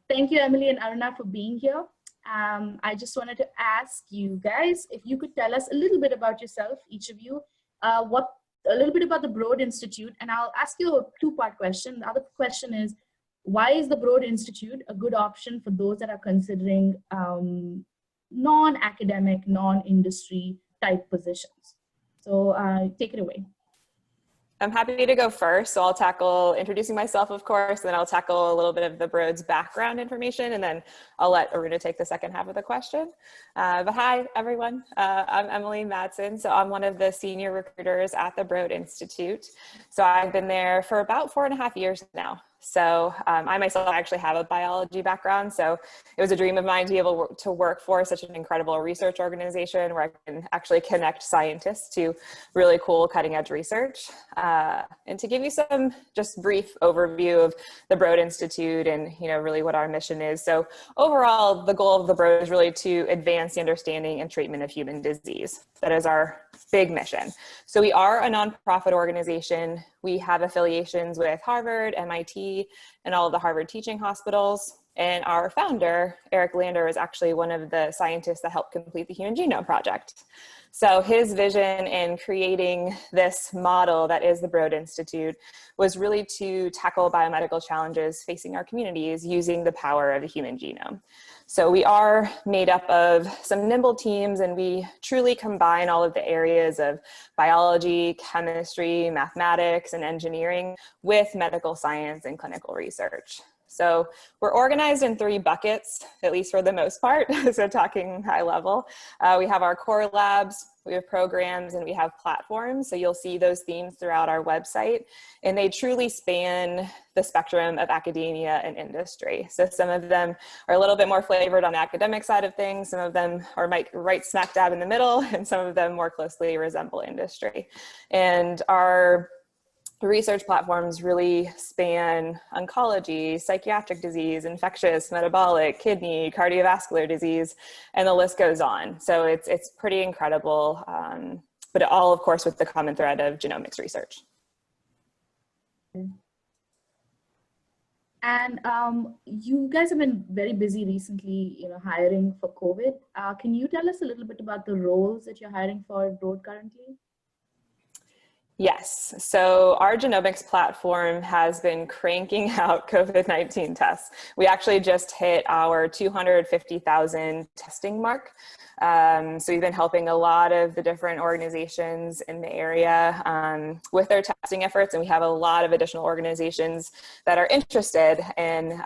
thank you, Emily and Aruna, for being here. I just wanted to ask you guys if you could tell us a little bit about yourself, each of you, a little bit about the Broad Institute, and I'll ask you a two-part question. The other question is, why is the Broad Institute a good option for those that are considering non-academic, non-industry type positions? So take it away. I'm happy to go first. So I'll tackle introducing myself, of course, and then I'll tackle a little bit of the Broad's background information, and then I'll let Aruna take the second half of the question. But hi, everyone. I'm Emily Madsen. So I'm one of the senior recruiters at the Broad Institute. So I've been there for about 4.5 years now. So I myself actually have a biology background, so it was a dream of mine to be able to work for such an incredible research organization where I can actually connect scientists to really cool cutting edge research. And to give you some just brief overview of the Broad Institute and really what our mission is. So overall, the goal of the Broad is really to advance the understanding and treatment of human disease. That is our big mission. So we are a nonprofit organization. We have affiliations with Harvard, MIT, and all of the Harvard teaching hospitals. And our founder, Eric Lander, is actually one of the scientists that helped complete the Human Genome Project. So his vision in creating this model that is the Broad Institute was really to tackle biomedical challenges facing our communities using the power of the human genome. So we are made up of some nimble teams, and we truly combine all of the areas of biology, chemistry, mathematics, and engineering with medical science and clinical research. So we're organized in 3 buckets, at least for the most part. So talking high level, we have our core labs, we have programs, and we have platforms. So you'll see those themes throughout our website, and they truly span the spectrum of academia and industry. So some of them are a little bit more flavored on the academic side of things. Some of them are right smack dab in the middle, and some of them more closely resemble industry. And our research platforms really span oncology, psychiatric disease, infectious, metabolic, kidney, cardiovascular disease, and the list goes on. So it's pretty incredible, but all, of course, with the common thread of genomics research. And you guys have been very busy recently, hiring for COVID. Can you tell us a little bit about the roles that you're hiring for at Broad currently? Yes, so our genomics platform has been cranking out COVID-19 tests. We actually just hit our 250,000 testing mark. So we've been helping a lot of the different organizations in the area with their testing efforts, and we have a lot of additional organizations that are interested in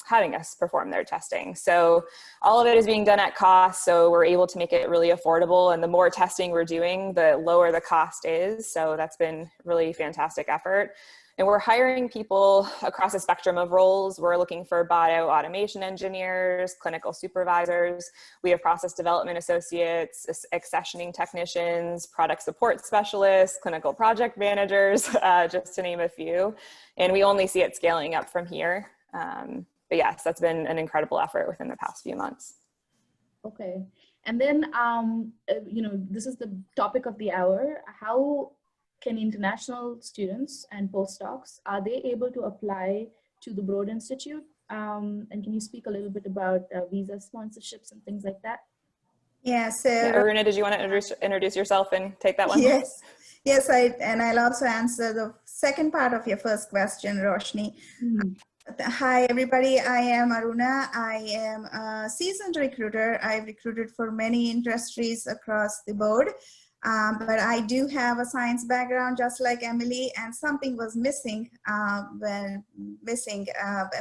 having us perform their testing. So all of it is being done at cost, so we're able to make it really affordable, and the more testing we're doing, the lower the cost is. So that's been really fantastic effort. And we're hiring people across a spectrum of roles. We're looking for bioautomation engineers, clinical supervisors. We have process development associates, accessioning technicians, product support specialists, clinical project managers, just to name a few. And we only see it scaling up from here. But yes, that's been an incredible effort within the past few months. Okay. And then, this is the topic of the hour. How can international students and postdocs, are they able to apply to the Broad Institute? And can you speak a little bit about visa sponsorships and things like that? Yeah, so Aruna, did you want to introduce yourself and take that one? Yes, and I'll also answer the second part of your first question, Roshni. Hi, everybody. I am Aruna. I am a seasoned recruiter. I've recruited for many industries across the board. But I do have a science background, just like Emily, and something was missing as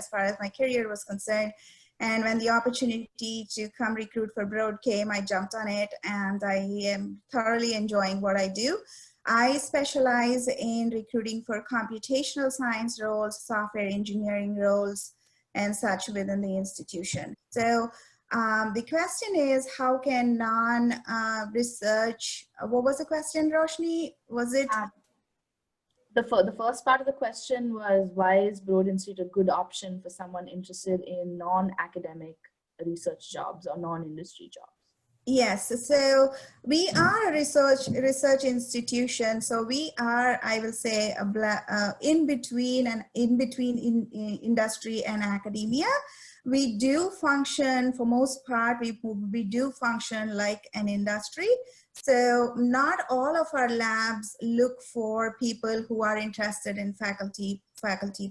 far as my career was concerned. And when the opportunity to come recruit for Broad came, I jumped on it, and I am thoroughly enjoying what I do. I specialize in recruiting for computational science roles, software engineering roles, and such within the institution. So the question is, how can non-research, what was the question, Roshni? Was it? The first part of the question was, why is Broad Institute a good option for someone interested in non-academic research jobs or non-industry jobs? Yes, so we are a research institution. So we are, I will say, in between industry and academia. We do function, for most part, we do function like an industry. So not all of our labs look for people who are interested in faculty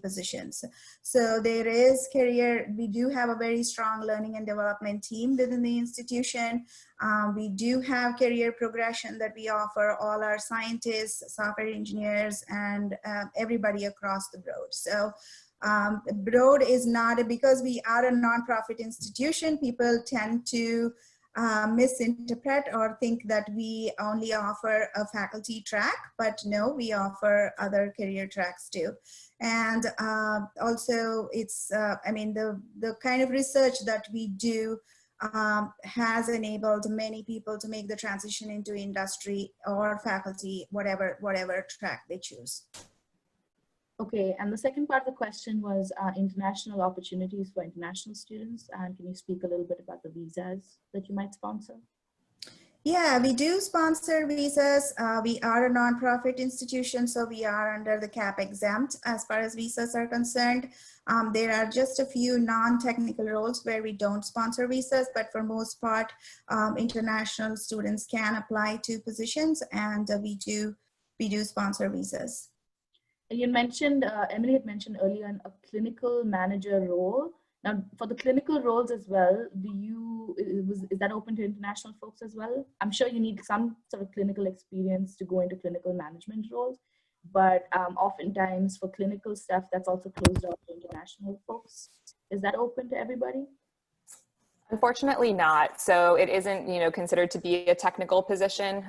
positions. So there is career, we do have a very strong learning and development team within the institution. We do have career progression that we offer all our scientists, software engineers, and everybody across the Broad. So Broad is not, because we are a nonprofit institution, people tend to misinterpret or think that we only offer a faculty track, but no, we offer other career tracks too. And also it's, I mean, the kind of research that we do has enabled many people to make the transition into industry or faculty, whatever track they choose. Okay, and the second part of the question was international opportunities for international students. And can you speak a little bit about the visas that you might sponsor? Yeah, we do sponsor visas. We are a nonprofit institution, so we are under the CAP exempt as far as visas are concerned. There are just a few non-technical roles where we don't sponsor visas, but for most part, international students can apply to positions, and we do sponsor visas. You mentioned, Emily had mentioned earlier, a clinical manager role. Now, for the clinical roles as well, is that open to international folks as well? I'm sure you need some sort of clinical experience to go into clinical management roles, but oftentimes for clinical stuff, that's also closed off to international folks. Is that open to everybody? Unfortunately not. So it isn't, considered to be a technical position.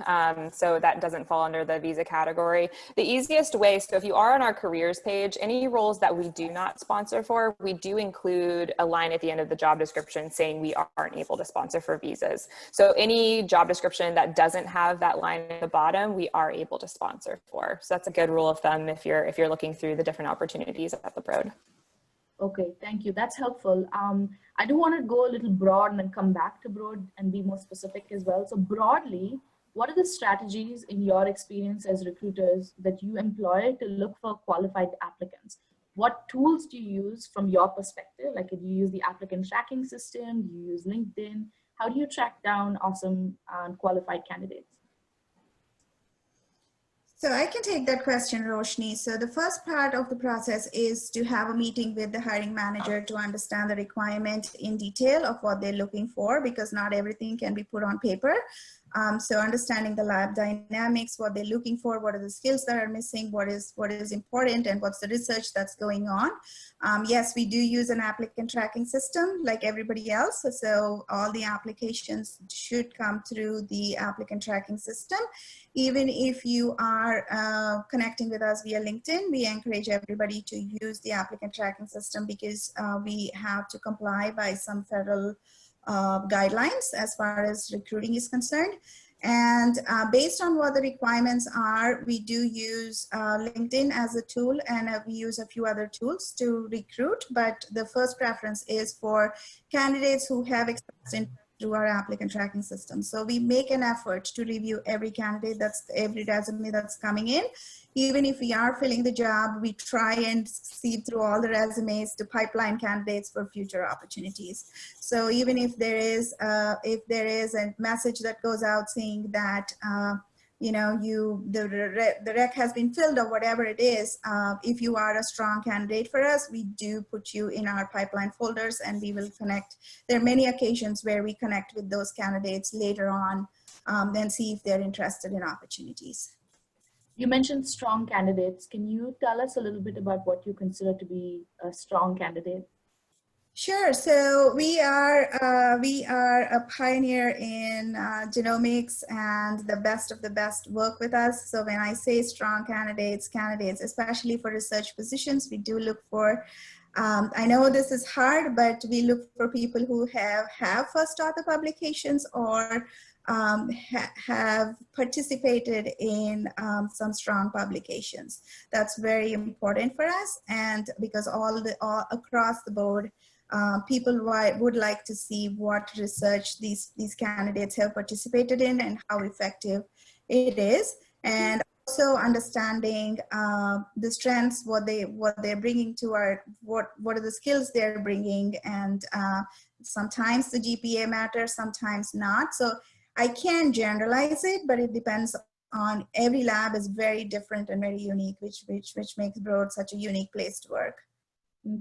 So that doesn't fall under the visa category. The easiest way, so if you are on our careers page, any roles that we do not sponsor for, we do include a line at the end of the job description saying we aren't able to sponsor for visas. So any job description that doesn't have that line at the bottom, we are able to sponsor for. So that's a good rule of thumb if you're looking through the different opportunities at the Broad. Okay, thank you. That's helpful. I do want to go a little broad and then come back to Broad and be more specific as well. So broadly, what are the strategies in your experience as recruiters that you employ to look for qualified applicants? What tools do you use from your perspective? Like, do you use the applicant tracking system? Do you use LinkedIn? How do you track down awesome qualified candidates? So I can take that question, Roshni. So the first part of the process is to have a meeting with the hiring manager to understand the requirement in detail of what they're looking for, because not everything can be put on paper. So understanding the lab dynamics, what they're looking for, what are the skills that are missing, what is important, and what's the research that's going on. Yes, we do use an applicant tracking system like everybody else. So all the applications should come through the applicant tracking system. Even if you are connecting with us via LinkedIn, we encourage everybody to use the applicant tracking system, because we have to comply by some federal guidelines as far as recruiting is concerned. And based on what the requirements are, we do use LinkedIn as a tool, and we use a few other tools to recruit. But the first preference is for candidates who have expressed interest through our applicant tracking system. So we make an effort to review every candidate, every resume that's coming in. Even if we are filling the job, we try and sieve through all the resumes to pipeline candidates for future opportunities. So even if there is a message that goes out saying that the rec has been filled or whatever it is, if you are a strong candidate for us, we do put you in our pipeline folders, and we will connect. There are many occasions where we connect with those candidates later on and see if they're interested in opportunities. You mentioned strong candidates. Can you tell us a little bit about what you consider to be a strong candidate? Sure. So we are a pioneer in genomics, and the best of the best work with us. So when I say strong candidates, especially for research positions, we do look for, I know this is hard, but we look for people who have first author publications or have participated in some strong publications. That's very important for us, and because all across the board, people would like to see what research these candidates have participated in and how effective it is. And also understanding the strengths, what they're bringing to what are the skills they're bringing, and sometimes the GPA matters, sometimes not. So I can't generalize it, but it depends on every lab is very different and very unique, which makes Broad such a unique place to work.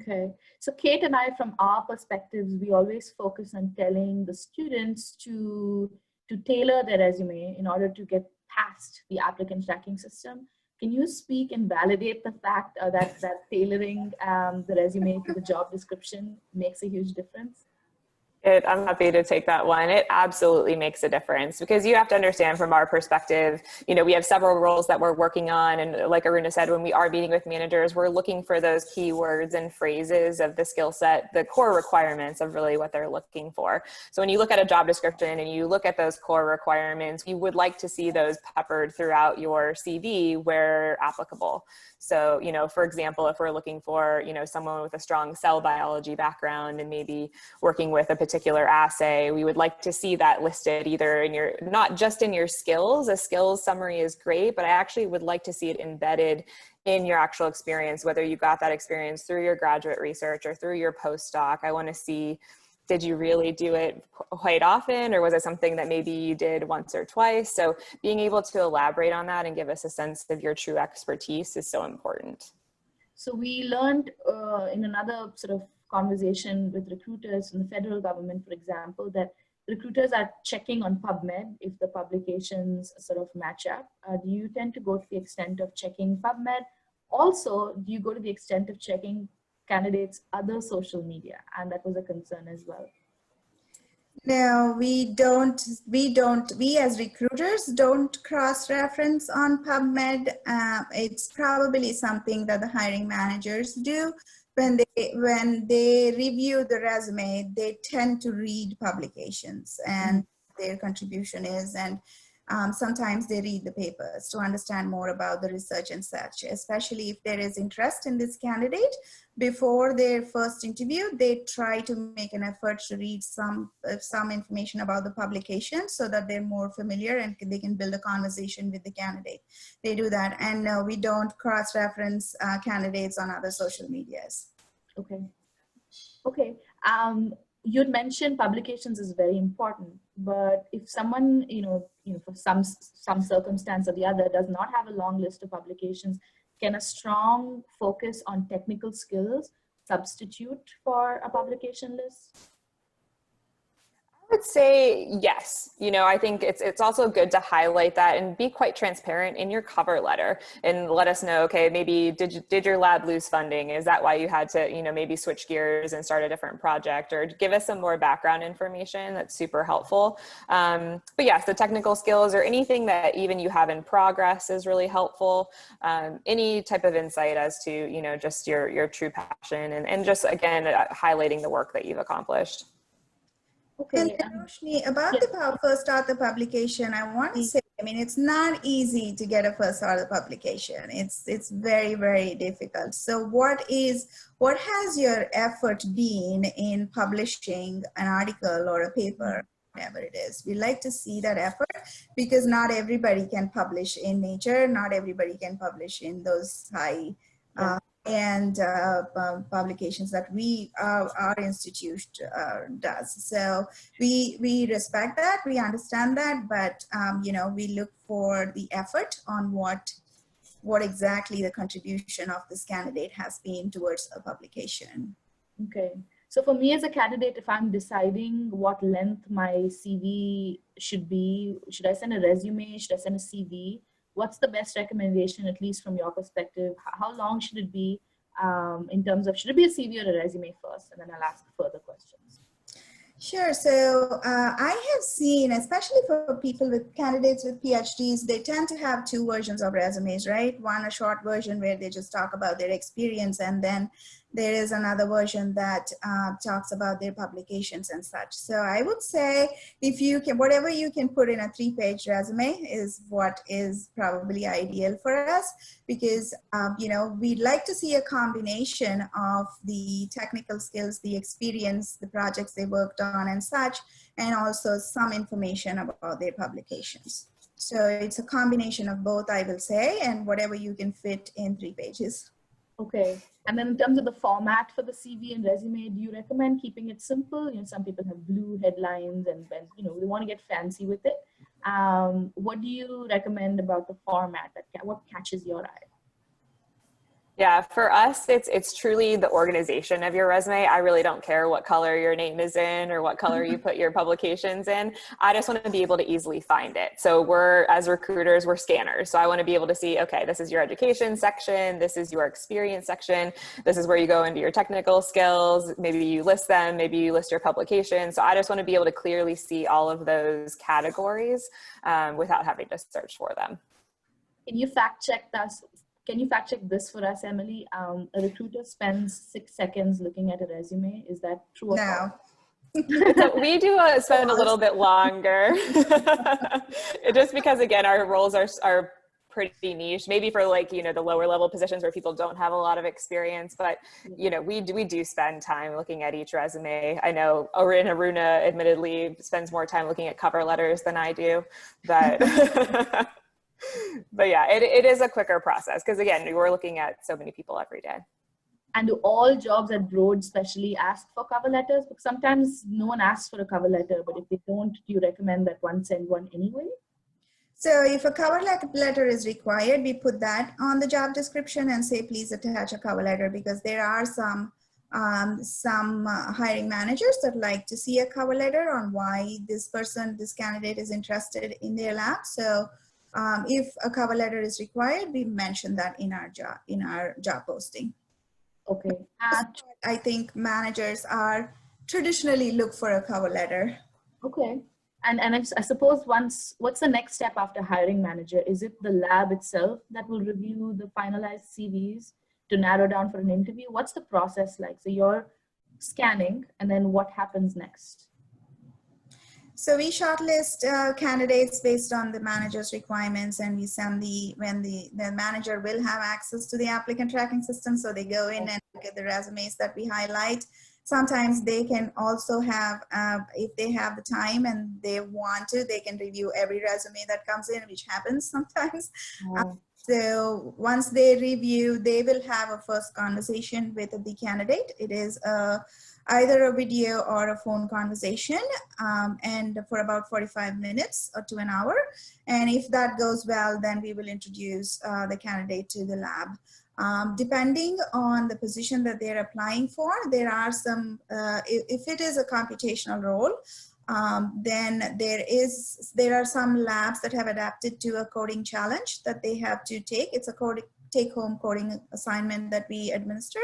Okay, so Kate and I, from our perspectives, we always focus on telling the students to tailor their resume in order to get past the applicant tracking system. Can you speak and validate the fact that tailoring the resume to the job description makes a huge difference? I'm happy to take that one. It absolutely makes a difference, because you have to understand from our perspective, you know, we have several roles that we're working on. And like Aruna said, when we are meeting with managers, we're looking for those keywords and phrases of the skill set, the core requirements of really what they're looking for. So when you look at a job description and you look at those core requirements, you would like to see those peppered throughout your CV where applicable. So, you know, for example, if we're looking for, you know, someone with a strong cell biology background and maybe working with a particular assay, we would like to see that listed either in your, not just in your skills. A skills summary is great, but I actually would like to see it embedded in your actual experience, whether you got that experience through your graduate research or through your postdoc. I want to see, did you really do it quite often, or was it something that maybe you did once or twice? So being able to elaborate on that and give us a sense of your true expertise is so important. So we learned in another sort of conversation with recruiters in the federal government, for example, that recruiters are checking on PubMed if the publications sort of match up. Do you tend to go to the extent of checking PubMed? Also, do you go to the extent of checking candidates' other social media? And that was a concern as well. No, we don't. We as recruiters don't cross-reference on PubMed. It's probably something that the hiring managers do. When they review the resume, they tend to read publications and their contribution is, and sometimes they read the papers to understand more about the research and such, especially if there is interest in this candidate. Before their first interview, they try to make an effort to read some information about the publication so that they're more familiar and they can build a conversation with the candidate. They do that. And no, we don't cross-reference candidates on other social medias. Okay. Okay. You'd mentioned publications is very important, but if someone, for some circumstance or the other does not have a long list of publications, can a strong focus on technical skills substitute for a publication list? I would say yes. You know, I think it's also good to highlight that and be quite transparent in your cover letter and let us know, okay, maybe did your lab lose funding? Is that why you had to, maybe switch gears and start a different project, or give us some more background information? That's super helpful. But yes, the technical skills or anything that even you have in progress is really helpful. Any type of insight as to, just your true passion and just, again, highlighting the work that you've accomplished. Okay. And Roshni, about the first author publication, I want to say, it's not easy to get a first author publication. It's very, very difficult. So what has your effort been in publishing an article or a paper, whatever it is? We like to see that effort, because not everybody can publish in Nature. Not everybody can publish in those high and publications that our institute does. So we respect that, we understand that, but we look for the effort on what exactly the contribution of this candidate has been towards a publication. Okay. So for me as a candidate, if I'm deciding what length my CV should be, should I send a resume? Should I send a CV? What's the best recommendation, at least from your perspective? How long should it be in terms of, should it be a CV or a resume first? And then I'll ask further questions. Sure. So I have seen, especially for people with candidates with PhDs, they tend to have two versions of resumes, right? One, a short version where they just talk about their experience, and then there is another version that talks about their publications and such. So I would say, if you can, whatever you can put in a 3-page resume is what is probably ideal for us, because we'd like to see a combination of the technical skills, the experience, the projects they worked on and such, and also some information about their publications. So it's a combination of both, I will say, and whatever you can fit in 3 pages. Okay. And then in terms of the format for the CV and resume, do you recommend keeping it simple? You know, some people have blue headlines and you know, they want to get fancy with it. What do you recommend about the format? What catches your eye? Yeah, for us, it's truly the organization of your resume. I really don't care what color your name is in or what color you put your publications in. I just want to be able to easily find it. So as recruiters, we're scanners. So I want to be able to see, okay, this is your education section. This is your experience section. This is where you go into your technical skills. Maybe you list them. Maybe you list your publication. So I just want to be able to clearly see all of those categories without having to search for them. Can you fact check us? Can you fact check this for us, Emily? A recruiter spends 6 seconds looking at a resume. Is that true or false? No. So we do spend a little bit longer just because, again, our roles are pretty niche, maybe for like, you know, the lower level positions where people don't have a lot of experience, but you know, we do spend time looking at each resume. I know Aruna admittedly spends more time looking at cover letters than I do, but but yeah, it is a quicker process because, again, we're looking at so many people every day. And do all jobs at Broad especially ask for cover letters? Because sometimes no one asks for a cover letter, but if they don't, do you recommend that one send one anyway? So if a cover letter is required, we put that on the job description and say, please attach a cover letter, because there are some hiring managers that like to see a cover letter on why this candidate is interested in their lab. So if a cover letter is required, we mention that in our job posting. Okay. I think managers are traditionally look for a cover letter. Okay. And I suppose what's the next step after hiring manager? Is it the lab itself that will review the finalized CVs to narrow down for an interview? What's the process like? So you're scanning, and then what happens next? So we shortlist candidates based on the manager's requirements, and we send when the manager will have access to the applicant tracking system. So they go in and look at the resumes that we highlight. Sometimes they can also have, if they have the time and they want to, they can review every resume that comes in, which happens sometimes. So once they review, they will have a first conversation with the candidate. It is either a video or a phone conversation, and for about 45 minutes or to an hour. And if that goes well, then we will introduce the candidate to the lab. Depending on the position that they're applying for, there are some, if it is a computational role, then there are some labs that have adapted to a coding challenge that they have to take. It's a take-home coding assignment that we administer.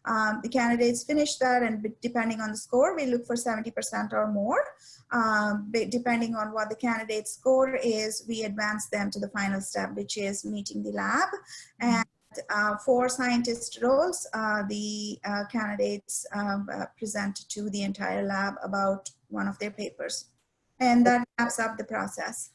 The candidates finish that, and depending on the score, we look for 70% or more. Depending on what the candidate's score is, we advance them to the final step, which is meeting the lab. And for scientist roles, the candidates present to the entire lab about one of their papers. And that wraps up the process.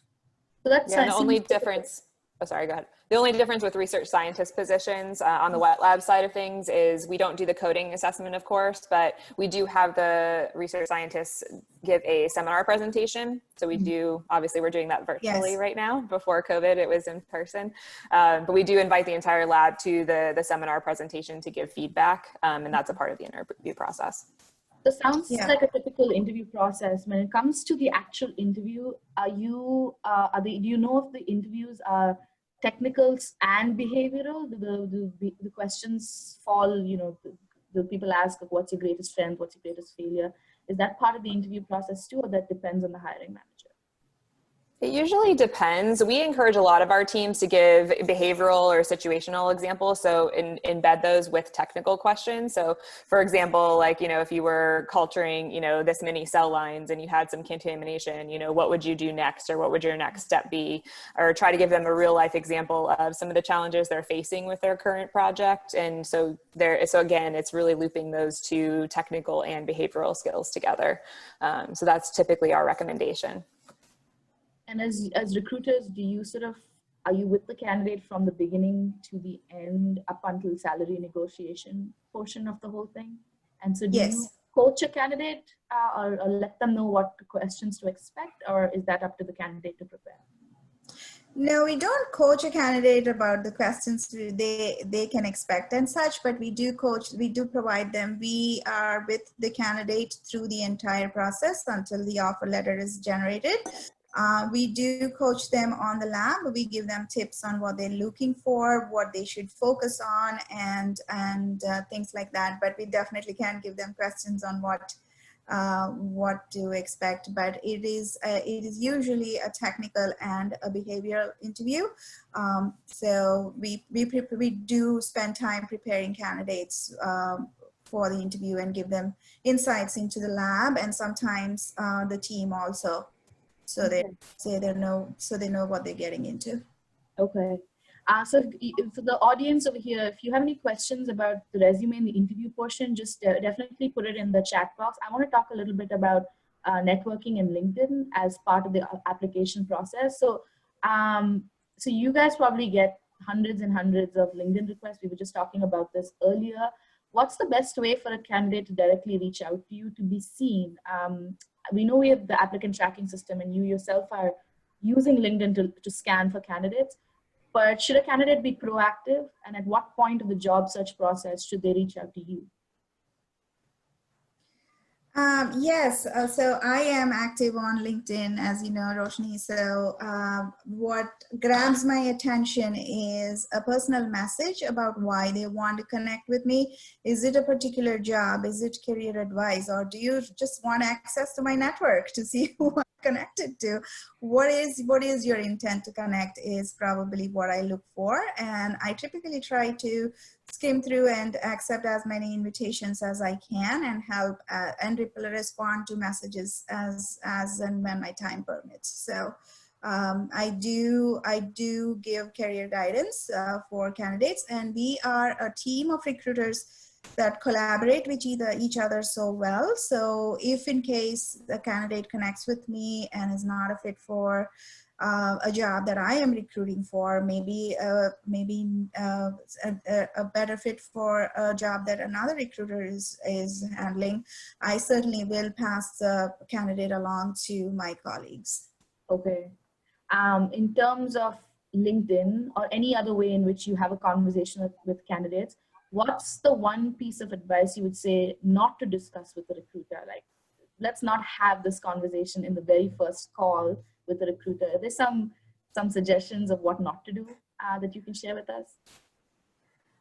So that's the only difference. Oh, sorry, go ahead. The only difference with research scientist positions on the wet lab side of things is we don't do the coding assessment, of course, but we do have the research scientists give a seminar presentation. So we do, obviously we're doing that virtually right now. Before COVID, it was in person. But we do invite the entire lab to the seminar presentation to give feedback. And that's a part of the interview process. So sounds like a typical interview process. When it comes to the actual interview, do you know if the interviews are technicals and behavioral? Do the questions fall, you know, the people ask, what's your greatest strength, what's your greatest failure? Is that part of the interview process too, or that depends on the hiring manager? It usually depends. We encourage a lot of our teams to give behavioral or situational examples. So embed those with technical questions. So for example, like, you know, if you were culturing, you know, this many cell lines and you had some contamination, you know, what would you do next, or what would your next step be? Or try to give them a real life example of some of the challenges they're facing with their current project. And so again, it's really looping those two technical and behavioral skills together. So that's typically our recommendation. And as recruiters, are you with the candidate from the beginning to the end up until salary negotiation portion of the whole thing? And so do you coach a candidate or let them know what questions to expect, or is that up to the candidate to prepare? No, we don't coach a candidate about the questions they can expect and such, but we do coach, we do provide them. We are with the candidate through the entire process until the offer letter is generated. We do coach them on the lab. We give them tips on what they're looking for, what they should focus on, and things like that. But we definitely can give them questions on what to expect, but it is usually a technical and a behavioral interview. So we do spend time preparing candidates for the interview and give them insights into the lab, and sometimes the team also, so they know what they're getting into. Okay. So for the audience over here, if you have any questions about the resume and the interview portion, just definitely put it in the chat box. I want to talk a little bit about networking and LinkedIn as part of the application process. So, so you guys probably get hundreds and hundreds of LinkedIn requests. We were just talking about this earlier. What's the best way for a candidate to directly reach out to you to be seen? We know we have the applicant tracking system, and you yourself are using LinkedIn to scan for candidates. But should a candidate be proactive, and at what point of the job search process should they reach out to you? Yes, so I am active on LinkedIn, as you know, Roshni. So what grabs my attention is a personal message about why they want to connect with me. Is it a particular job? Is it career advice? Or do you just want access to my network to see who I'm connected to? What is your intent to connect is probably what I look for. And I typically try to skim through and accept as many invitations as I can, and help and respond to messages as and when my time permits. So I do give career guidance for candidates, and we are a team of recruiters that collaborate with each other so well. So if in case the candidate connects with me and is not a fit for a job that I am recruiting for, maybe a better fit for a job that another recruiter is handling, I certainly will pass the candidate along to my colleagues. Okay. In terms of LinkedIn or any other way in which you have a conversation with candidates, what's the one piece of advice you would say not to discuss with the recruiter? Like, let's not have this conversation in the very first call with the recruiter. There's some suggestions of what not to do that you can share with us?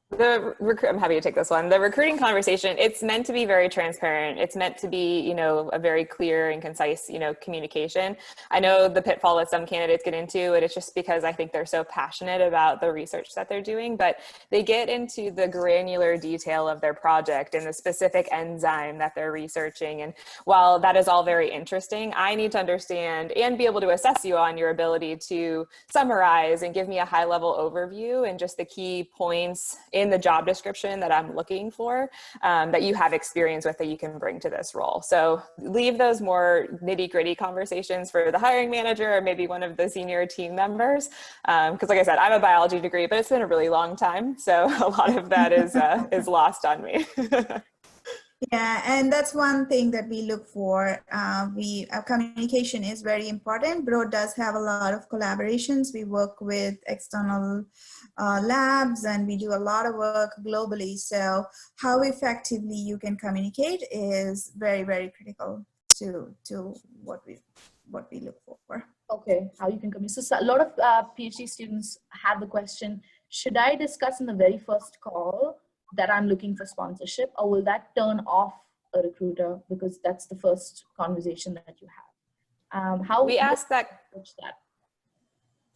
I'm happy to take this one. The recruiting conversation, it's meant to be very transparent. It's meant to be, a very clear and concise, communication. I know the pitfall that some candidates get into, and it's just because I think they're so passionate about the research that they're doing, but they get into the granular detail of their project and the specific enzyme that they're researching. And while that is all very interesting, I need to understand and be able to assess you on your ability to summarize and give me a high level overview and just the key points in the job description that I'm looking for, that you have experience with, that you can bring to this role. So leave those more nitty gritty conversations for the hiring manager or maybe one of the senior team members. Because like I said, I have a biology degree, but it's been a really long time. So a lot of that is lost on me. Yeah, and that's one thing that we look for. Communication is very important. Broad does have a lot of collaborations. We work with external labs, and we do a lot of work globally. So how effectively you can communicate is very, very critical to what we look for. Okay, how you can communicate. So a lot of PhD students have the question, should I discuss in the very first call that I'm looking for sponsorship, or will that turn off a recruiter because that's the first conversation that you have? How we ask that.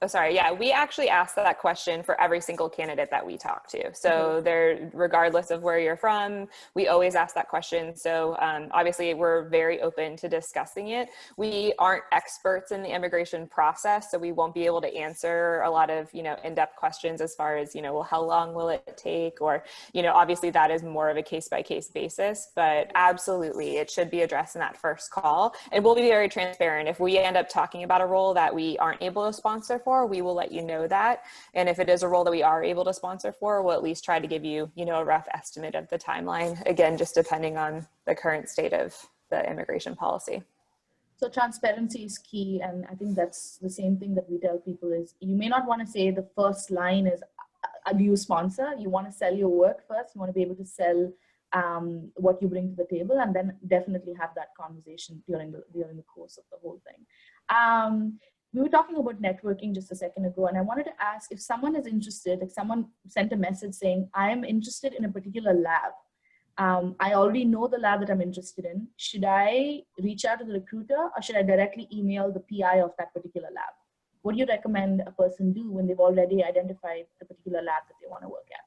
Oh, sorry. Yeah, we actually ask that question for every single candidate that we talk to. So they're, regardless of where you're from, we always ask that question. So obviously we're very open to discussing it. We aren't experts in the immigration process, so we won't be able to answer a lot of, in-depth questions as far as, well, how long will it take? Or, obviously that is more of a case-by-case basis, but absolutely it should be addressed in that first call. And we'll be very transparent. If we end up talking about a role that we aren't able to sponsor for, we will let you know that. And if it is a role that we are able to sponsor for, we'll at least try to give you, a rough estimate of the timeline. Again, just depending on the current state of the immigration policy. So transparency is key, and I think that's the same thing that we tell people is you may not want to say the first line is, do you sponsor? You want to sell your work first. You want to be able to sell what you bring to the table, and then definitely have that conversation during the course of the whole thing. We were talking about networking just a second ago, and I wanted to ask if someone is interested, if someone sent a message saying, I am interested in a particular lab. I already know the lab that I'm interested in. Should I reach out to the recruiter, or should I directly email the PI of that particular lab? What do you recommend a person do when they've already identified the particular lab that they want to work at?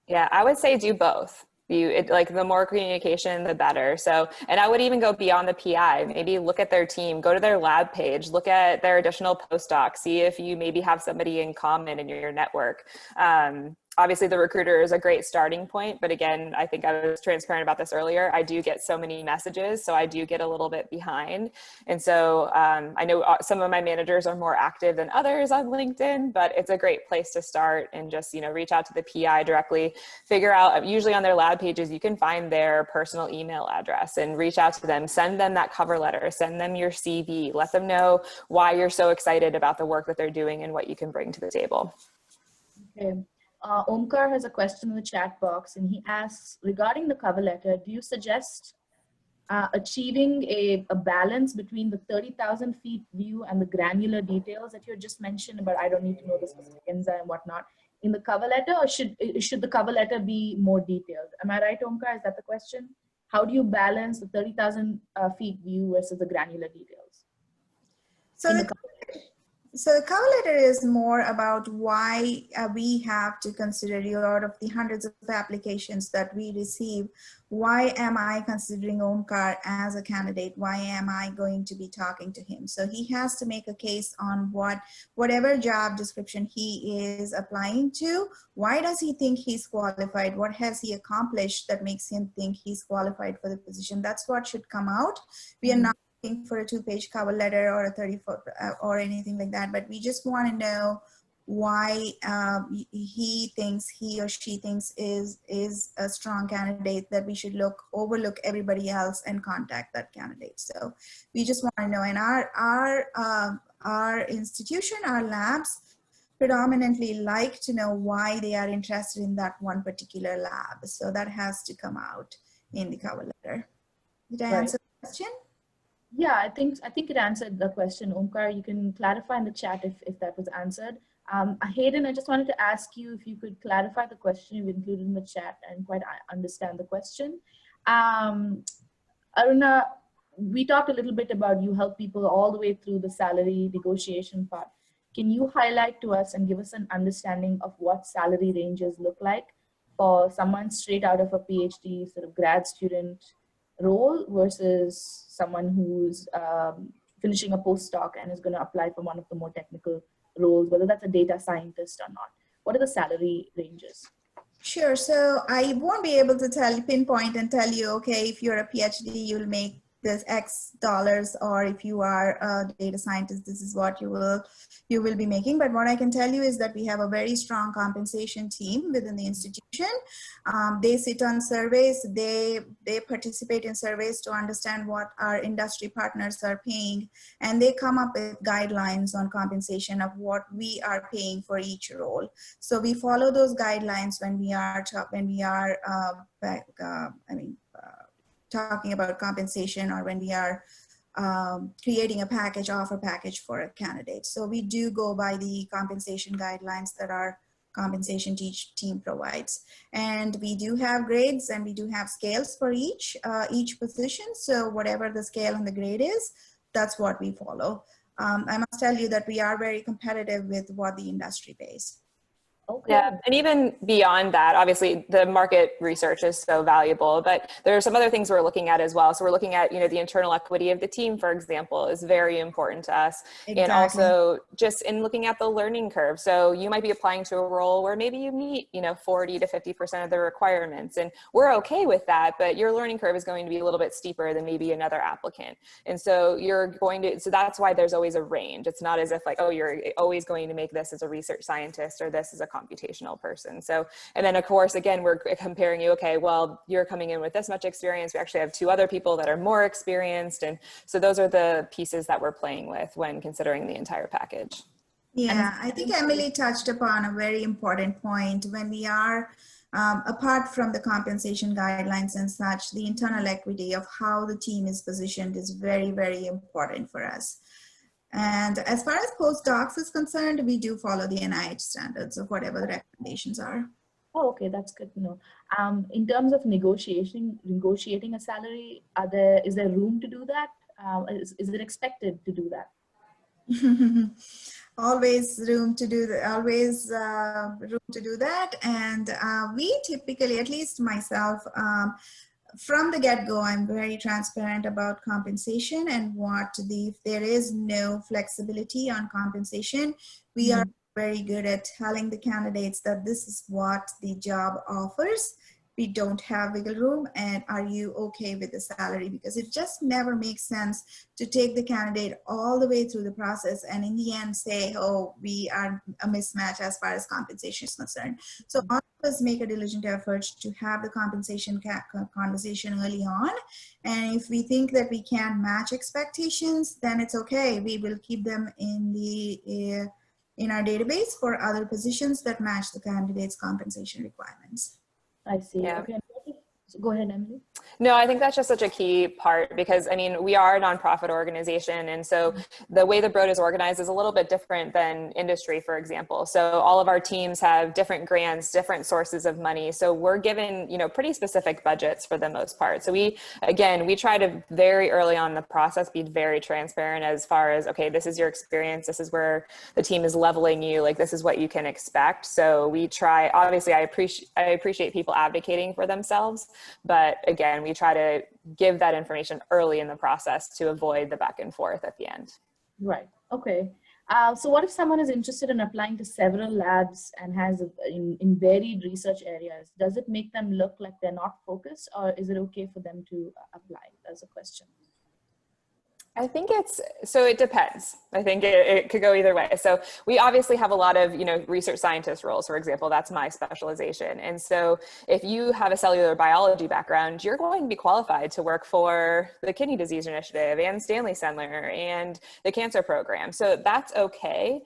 Yeah, I would say do both. Like the more communication, the better. So, and I would even go beyond the PI, maybe look at their team, go to their lab page, look at their additional postdocs, see if you maybe have somebody in common in your network. Obviously the recruiter is a great starting point, but again, I think I was transparent about this earlier. I do get so many messages, so I do get a little bit behind. And so I know some of my managers are more active than others on LinkedIn, but it's a great place to start and just, reach out to the PI directly, figure out, usually on their lab pages, you can find their personal email address and reach out to them, send them that cover letter, send them your CV, let them know why you're so excited about the work that they're doing and what you can bring to the table. Okay. Omkar has a question in the chat box, and he asks, regarding the cover letter, do you suggest achieving a balance between the 30,000 feet view and the granular details that you just mentioned about, I don't need to know the specific enzyme and whatnot, in the cover letter, or should the cover letter be more detailed? Am I right, Omkar? Is that the question? How do you balance the 30,000 feet view versus the granular details? So the cover letter is more about why we have to consider you out of the hundreds of applications that we receive. Why am I considering Omkar as a candidate? Why am I going to be talking to him? So he has to make a case on whatever job description he is applying to. Why does he think he's qualified? What has he accomplished that makes him think he's qualified for the position? That's what should come out. We are not for a 2-page cover letter or a 30-foot or anything like that, but we just want to know why he or she thinks is a strong candidate that we should overlook everybody else and contact that candidate. So we just want to know, and our institution, our labs predominantly like to know why they are interested in that one particular lab. So that has to come out in the cover letter. Did I answer the question? Yeah, I think it answered the question. Omkar, you can clarify in the chat if that was answered. Hayden, I just wanted to ask you if you could clarify the question you've included in the chat and quite understand the question. Aruna, we talked a little bit about you help people all the way through the salary negotiation part. Can you highlight to us and give us an understanding of what salary ranges look like for someone straight out of a PhD sort of grad student role versus someone who's finishing a postdoc and is going to apply for one of the more technical roles, whether that's a data scientist or not? What are the salary ranges? Sure. So I won't be able to pinpoint and tell you, okay, if you're a PhD, you'll make this X dollars, or if you are a data scientist, this is what you will be making. But what I can tell you is that we have a very strong compensation team within the institution. They sit on surveys, they participate in surveys to understand what our industry partners are paying, and they come up with guidelines on compensation of what we are paying for each role. So we follow those guidelines when we are talking about compensation, or when we are creating a offer package for a candidate. So we do go by the compensation guidelines that our compensation team provides. And we do have grades and we do have scales for each position. So whatever the scale and the grade is, that's what we follow. I must tell you that we are very competitive with what the industry pays. Okay. Yeah, and even beyond that, obviously the market research is so valuable, but there are some other things we're looking at as well. So we're looking at, the internal equity of the team, for example, is very important to us. Exactly. And also just in looking at the learning curve. So you might be applying to a role where maybe you meet, 40 to 50% of the requirements, and we're okay with that, but your learning curve is going to be a little bit steeper than maybe another applicant. And so so that's why there's always a range. It's not as if like, oh, you're always going to make this as a research scientist or this as a computational person. So, and then of course, again, we're comparing you, okay, well, you're coming in with this much experience. We actually have 2 other people that are more experienced. And so those are the pieces that we're playing with when considering the entire package. Yeah, I think Emily touched upon a very important point. When we are, apart from the compensation guidelines and such, the internal equity of how the team is positioned is very, very important for us. And as far as postdocs is concerned, we do follow the NIH standards of whatever the recommendations are. Oh, okay, that's good to know. In terms of negotiating a salary, is there room to do that? Is it expected to do that? Always room to do that, always room to do that. And we typically, at least myself, from the get-go, I'm very transparent about compensation and if there is no flexibility on compensation, we are very good at telling the candidates that this is what the job offers. We don't have wiggle room, and are you okay with the salary? Because it just never makes sense to take the candidate all the way through the process and in the end say, oh, we are a mismatch as far as compensation is concerned. So all of us make a diligent effort to have the compensation conversation early on. And if we think that we can't match expectations, then it's okay. We will keep them in our database for other positions that match the candidate's compensation requirements. I see. Yeah. Okay. Go ahead, Emily. No, I think that's just such a key part because, I mean, we are a nonprofit organization. And so the way the Broad is organized is a little bit different than industry, for example. So all of our teams have different grants, different sources of money. So we're given, pretty specific budgets for the most part. So we try to very early on in the process, be very transparent as far as, okay, this is your experience. This is where the team is leveling you. Like, this is what you can expect. So we try, obviously I appreciate people advocating for themselves, but again, we try to give that information early in the process to avoid the back and forth at the end. Right. Okay. So what if someone is interested in applying to several labs and has in varied research areas? Does it make them look like they're not focused, or is it okay for them to apply? That's a question. I think it depends. I think it could go either way. So we obviously have a lot of, research scientist roles, for example. That's my specialization. And so if you have a cellular biology background, you're going to be qualified to work for the Kidney Disease Initiative and Stanley Center and the Cancer Program. So that's okay.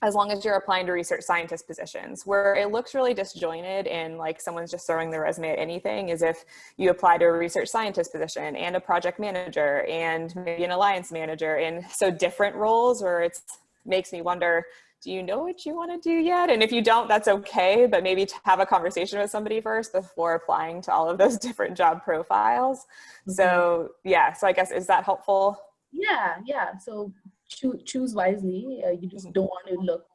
As long as you're applying to research scientist positions. Where it looks really disjointed and like someone's just throwing their resume at anything is if you apply to a research scientist position and a project manager and maybe an alliance manager, and so different roles where it makes me wonder, do you know what you want to do yet? And if you don't, that's okay, but maybe to have a conversation with somebody first before applying to all of those different job profiles. Mm-hmm. So yeah, so I guess, is that helpful? Yeah. So choose wisely. You just don't want to look,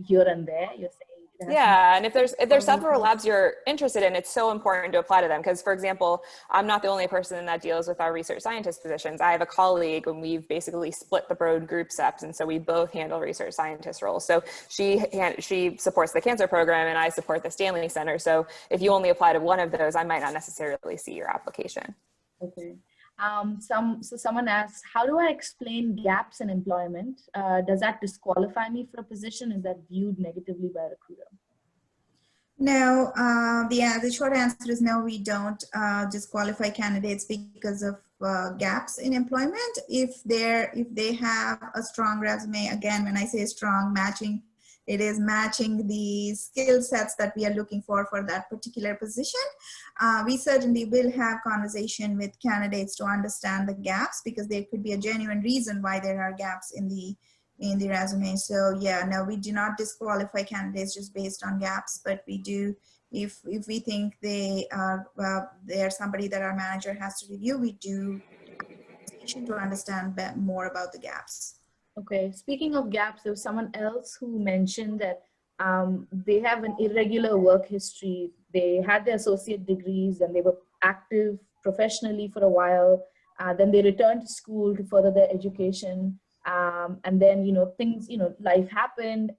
here and there. You're saying. Yeah, and if there's several labs you're interested in, it's so important to apply to them. Because, for example, I'm not the only person that deals with our research scientist positions. I have a colleague, and we've basically split the Broad group steps, and so we both handle research scientist roles. So she supports the Cancer Program, and I support the Stanley Center. So if you only apply to one of those, I might not necessarily see your application. Okay. So someone asks, how do I explain gaps in employment? Does that disqualify me for a position? Is that viewed negatively by a recruiter? No, the short answer is no, we don't disqualify candidates because of gaps in employment. If they have a strong resume, again, when I say strong, it is matching the skill sets that we are looking for that particular position. We certainly will have conversation with candidates to understand the gaps, because there could be a genuine reason why there are gaps in the resume. So yeah, no, we do not disqualify candidates just based on gaps, but we do, if we think they are somebody that our manager has to review, we do to understand more about the gaps. Okay, speaking of gaps, there was someone else who mentioned that they have an irregular work history. They had their associate degrees and they were active professionally for a while. Then they returned to school to further their education. And then, life happened.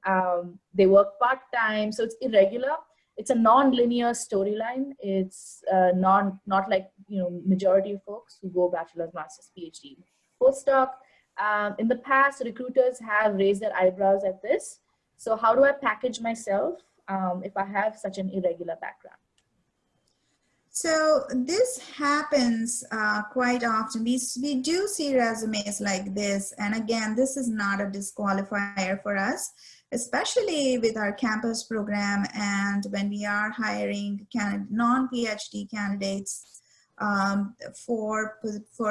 They work part-time, so it's irregular. It's a non-linear storyline. It's not like, majority of folks who go bachelor's, master's, PhD, postdoc. In the past, recruiters have raised their eyebrows at this. So how do I package myself if I have such an irregular background? So this happens quite often. We do see resumes like this. And again, this is not a disqualifier for us, especially with our campus program and when we are hiring non-PhD candidates for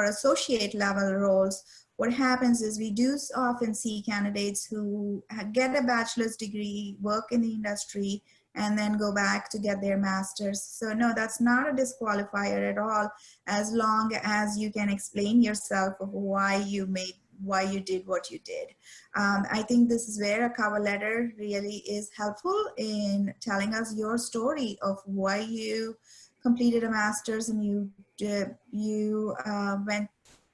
associate level roles. What happens is we do often see candidates who get a bachelor's degree, work in the industry, and then go back to get their master's. So no, that's not a disqualifier at all, as long as you can explain yourself of why you did what you did. I think this is where a cover letter really is helpful in telling us your story of why you completed a master's and you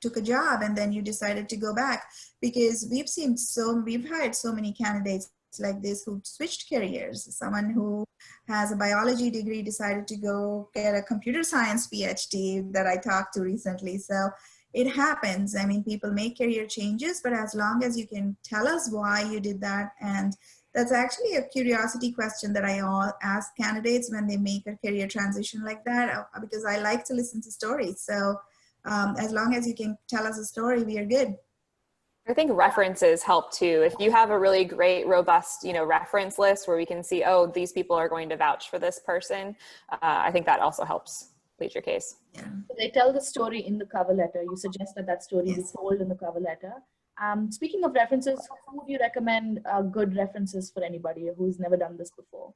took a job and then you decided to go back, because we've hired so many candidates like this who switched careers. Someone who has a biology degree decided to go get a computer science PhD that I talked to recently. So it happens. I mean, people make career changes, but as long as you can tell us why you did that. And that's actually a curiosity question that I ask candidates when they make a career transition like that, because I like to listen to stories. So as long as you can tell us a story, we are good. I think references help too. If you have a really great, robust, reference list where we can see, oh, these people are going to vouch for this person, I think that also helps plead your case. Yeah. So they tell the story in the cover letter. You suggest that story Yes. be told in the cover letter. Speaking of references, who would you recommend good references for anybody who's never done this before?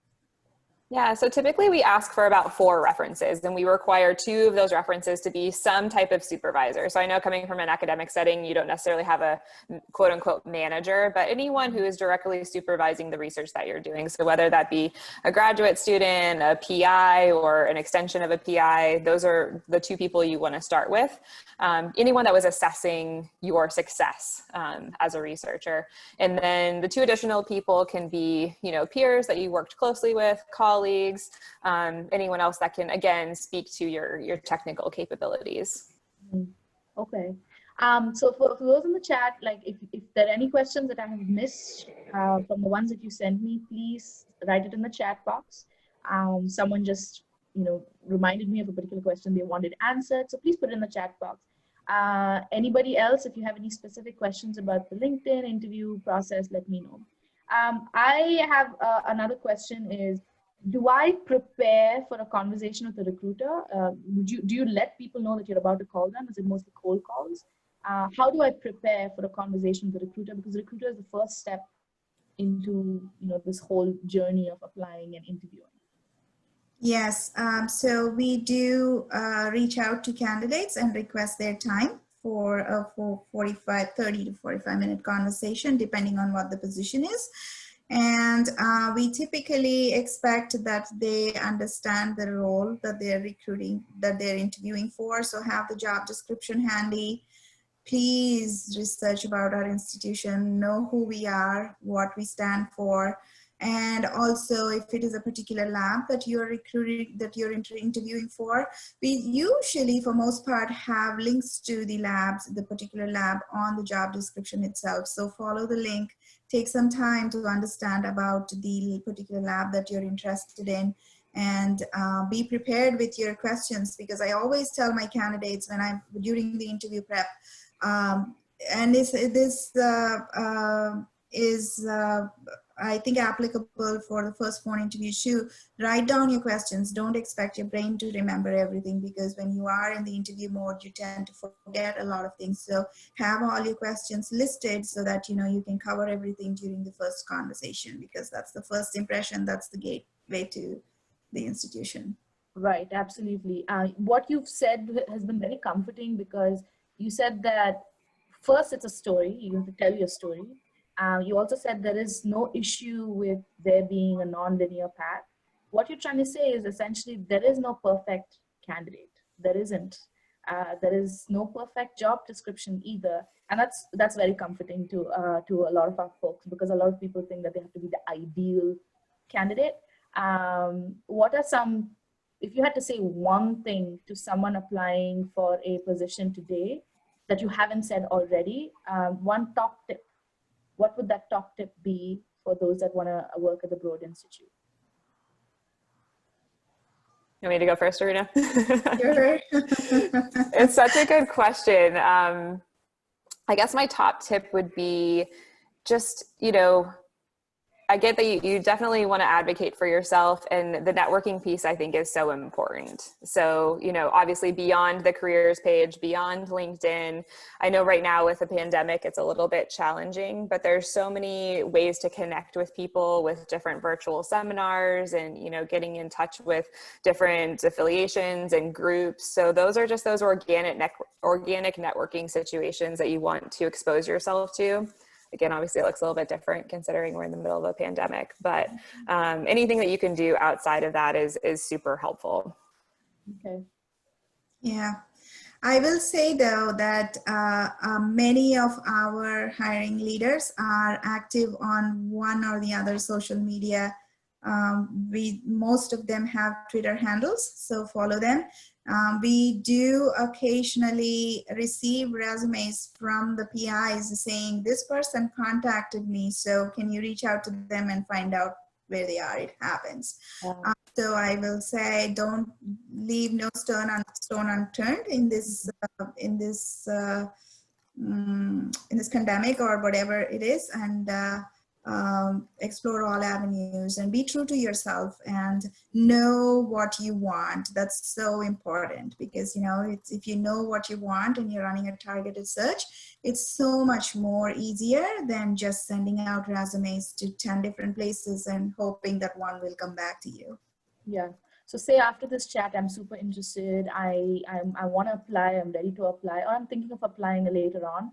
Yeah, so typically we ask for about 4 references, and we require 2 of those references to be some type of supervisor. So I know coming from an academic setting, you don't necessarily have a quote unquote manager, but anyone who is directly supervising the research that you're doing. So whether that be a graduate student, a PI, or an extension of a PI, those are the 2 people you want to start with. Anyone that was assessing your success as a researcher. And then the 2 additional people can be, peers that you worked closely with, colleagues, anyone else that can, again, speak to your technical capabilities. Okay. So for those in the chat, like if there are any questions that I have missed from the ones that you sent me, please write it in the chat box. Someone just, reminded me of a particular question they wanted answered. So please put it in the chat box. Anybody else, if you have any specific questions about the LinkedIn interview process, let me know. I have another question is, do I prepare for a conversation with a recruiter? Do you let people know that you're about to call them? Is it mostly cold calls? How do I prepare for a conversation with the recruiter? Because the recruiter is the first step into this whole journey of applying and interviewing. Yes, so we do reach out to candidates and request their time for a 30 to 45 minute conversation, depending on what the position is. And we typically expect that they understand the role that they're interviewing for. So have the job description handy. Please research about our institution, know who we are, what we stand for. And also, if it is a particular lab that you're interviewing for, we usually, for most part, have links to the particular lab on the job description itself. So follow the link, take some time to understand about the particular lab that you're interested in, and be prepared with your questions, because I always tell my candidates during the interview prep, and this is I think applicable for the first 4 interviews too. Write down your questions. Don't expect your brain to remember everything, because when you are in the interview mode, you tend to forget a lot of things. So have all your questions listed so that you can cover everything during the first conversation, because that's the first impression. That's the gateway to the institution. Right, absolutely. What you've said has been very comforting, because you said that first it's a story. You have to tell your story. You also said there is no issue with there being a non-linear path. What you're trying to say is essentially there is no perfect candidate. There isn't. There is no perfect job description either. And that's very comforting to a lot of our folks, because a lot of people think that they have to be the ideal candidate. What are some, if you had to say one thing to someone applying for a position today that you haven't said already, one top tip, what would that top tip be for those that want to work at the Broad Institute? You want me to go first, Aruna? Sure. It's such a good question. I guess my top tip would be just, I get that you definitely want to advocate for yourself, and the networking piece I think is so important. So, obviously beyond the careers page, beyond LinkedIn, I know right now with the pandemic, it's a little bit challenging, but there's so many ways to connect with people with different virtual seminars and, getting in touch with different affiliations and groups. So those are just those organic networking situations that you want to expose yourself to. Again, obviously it looks a little bit different considering we're in the middle of a pandemic, but anything that you can do outside of that is super helpful. Okay. Yeah. I will say though that many of our hiring leaders are active on one or the other social media. Most of them have Twitter handles, so follow them. We do occasionally receive resumes from the PIs saying, this person contacted me, so can you reach out to them and find out where they are? It happens. So I will say, don't leave no stone unturned in this pandemic or whatever it is, and explore all avenues and be true to yourself and know what you want. That's so important, because if you know what you want and you're running a targeted search, it's so much more easier than just sending out resumes to 10 different places and hoping that one will come back to you. Yeah. So say after this chat, I'm super interested. I want to apply. I'm ready to apply, or I'm thinking of applying later on.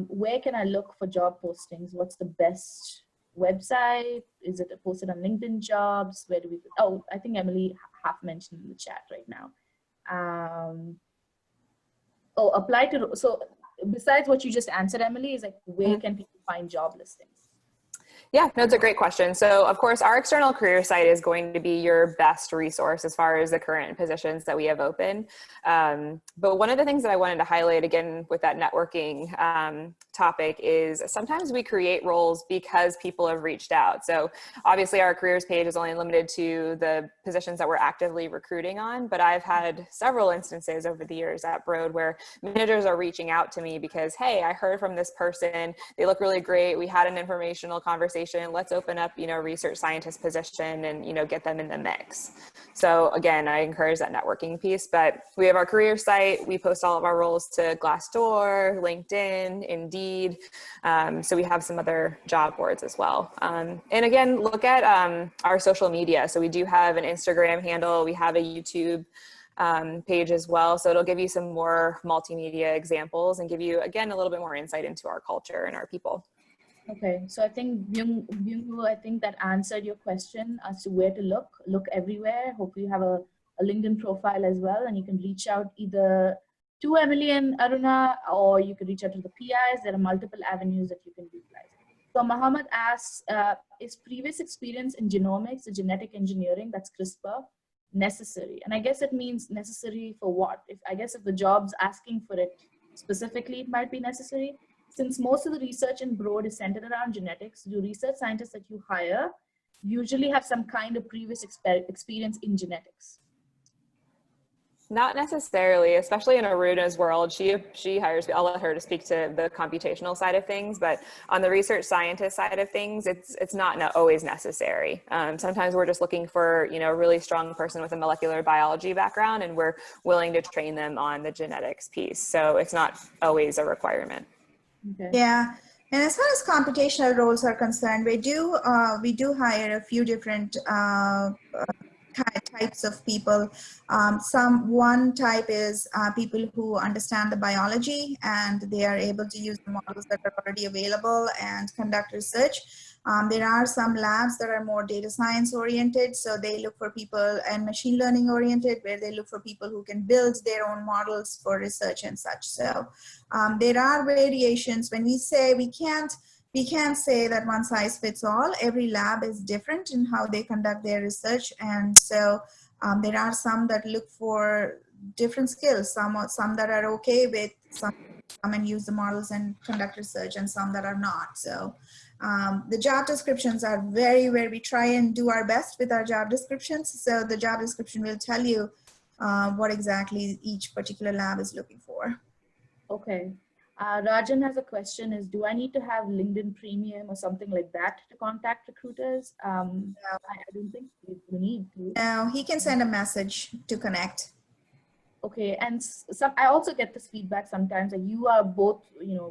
Where can I look for job postings? What's the best website? Is it posted on LinkedIn Jobs? Where do we? Oh, I think Emily half mentioned in the chat right now. Apply to. So besides what you just answered, Emily, is like, where can people find job listings? Yeah, no, it's a great question. So of course, our external career site is going to be your best resource as far as the current positions that we have open. But one of the things that I wanted to highlight again with that networking topic is sometimes we create roles because people have reached out. So obviously our careers page is only limited to the positions that we're actively recruiting on, but I've had several instances over the years at Broad where managers are reaching out to me because, hey, I heard from this person, they look really great, we had an informational conversation, let's open up, research scientist position and, get them in the mix. So again, I encourage that networking piece, but we have our career site. We post all of our roles to Glassdoor, LinkedIn, Indeed. So we have some other job boards as well. And again, look at our social media. So we do have an Instagram handle. We have a YouTube page as well. So it'll give you some more multimedia examples and give you, again, a little bit more insight into our culture and our people. Okay, so I think Byung-Woo, I think that answered your question as to where to look. Look everywhere. Hopefully you have a LinkedIn profile as well, and you can reach out either to Emily and Aruna, or you can reach out to the PIs. There are multiple avenues that you can utilize. So Muhammad asks, is previous experience in genomics, the genetic engineering, that's CRISPR, necessary? And I guess it means necessary for what? If the job's asking for it specifically, it might be necessary. Since most of the research in Broad is centered around genetics, do research scientists that you hire usually have some kind of previous experience in genetics? Not necessarily, especially in Aruna's world. She hires, I'll let her to speak to the computational side of things, but on the research scientist side of things, it's not always necessary. Sometimes we're just looking for, a really strong person with a molecular biology background, and we're willing to train them on the genetics piece. So it's not always a requirement. Okay. Yeah, and as far as computational roles are concerned, we do hire a few different types of people. One type is people who understand the biology and they are able to use the models that are already available and conduct research. There are some labs that are more data science oriented, so they look for people, and machine learning oriented, where they look for people who can build their own models for research and such. So there are variations. When we say we can't say that one size fits all. Every lab is different in how they conduct their research, and so there are some that look for different skills. Some that are okay with some and use the models and conduct research, and some that are not. So The job descriptions are where we try and do our best with our job descriptions. So the job description will tell you what exactly each particular lab is looking for. Okay. Rajan has a question is, do I need to have LinkedIn Premium or something like that to contact recruiters? I don't think you need to. Now he can send a message to connect. Okay, and I also get this feedback sometimes that you are both,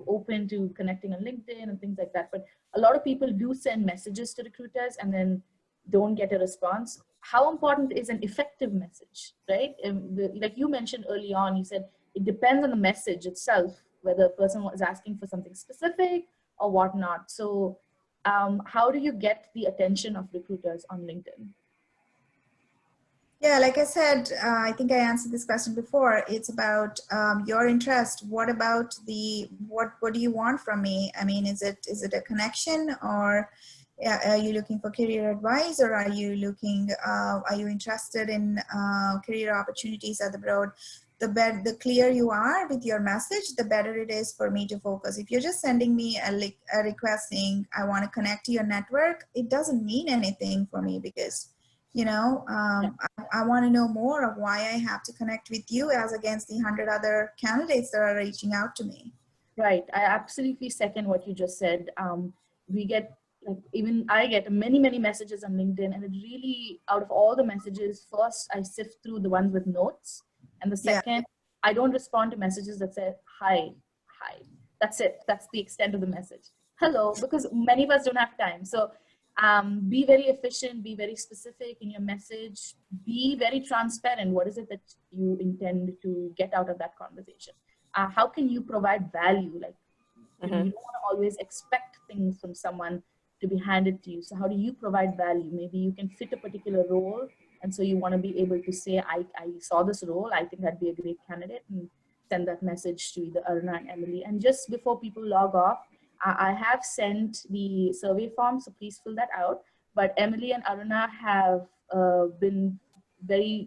open to connecting on LinkedIn and things like that. But a lot of people do send messages to recruiters and then don't get a response. How important is an effective message, right? Like you mentioned early on, you said it depends on the message itself, whether a person was asking for something specific or whatnot. So how do you get the attention of recruiters on LinkedIn? Yeah, like I said, I think I answered this question before. It's about your interest. What about what do you want from me? I mean, is it a connection, or are you looking for career advice, or are you interested in career opportunities at the Broad? The clearer you are with your message, the better it is for me to focus. If you're just sending me a request saying, I want to connect to your network, it doesn't mean anything for me, because I want to know more of why I have to connect with you as against the 100 other candidates that are reaching out to me. Right. I absolutely second what you just said. We get, even I get many, many messages on LinkedIn, and it really, out of all the messages, first I sift through the ones with notes. And the second, I don't respond to messages that say, hi. That's it. That's the extent of the message. Hello, because many of us don't have time. So be very efficient, be very specific in your message, be very transparent. What is it that you intend to get out of that conversation? How can you provide value? Like, you don't want to always expect things from someone to be handed to you. So how do you provide value? Maybe you can fit a particular role, and so you want to be able to say, I saw this role, I think I'd be a great candidate, and send that message to either Aruna and Emily. And just before people log off, I have sent the survey form, so please fill that out. But Emily and Aruna have been very